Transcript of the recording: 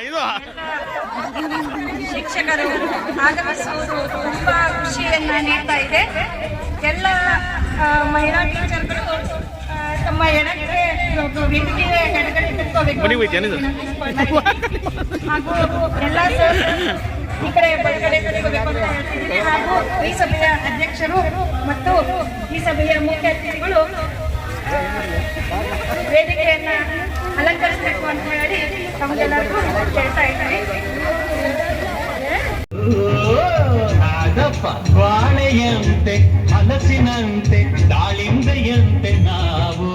ಇದು ಶಿಕ್ಷಕರು ಆಗಮಿಸುವುದು ತುಂಬಾ ಖುಷಿಯನ್ನ ನೀಡ್ತಾ ಇದೆ. ಎಲ್ಲ ಮಹಿಳಾ ಟೀಚರ್ಗಳು ತಮ್ಮ ಎಡಕ್ಕೆ ವೇದಿಕೆ ಎಡಗಡೆ ಕುತ್ಕೋಬೇಕು ಹಾಗೂ ಎಲ್ಲ ಈ ಕಡೆ ಬಲಗಡೆ ಕುತ್ಕೋಬೇಕು ಅಂತ ಹೇಳ್ತಿದ್ದೀನಿ. ಹಾಗೂ ಈ ಸಭೆಯ ಅಧ್ಯಕ್ಷರು ಮತ್ತು ಈ ಸಭೆಯ ಮುಖ್ಯ ಅತಿಥಿಗಳು ವೇದಿಕೆಯನ್ನ ಅಲಂಕರಿಸಬೇಕು ಅಂತ ಹೇಳಿ ತಮಗೆಲ್ಲರಿಗೂ ಹೇಳ್ತಾ ಇದ್ದೀವಿ. ಬಾಳೆಯಂತೆ ಹಲಸಿನಂತೆ ದಾಳಿಂಬೆಯಂತೆ ನಾವು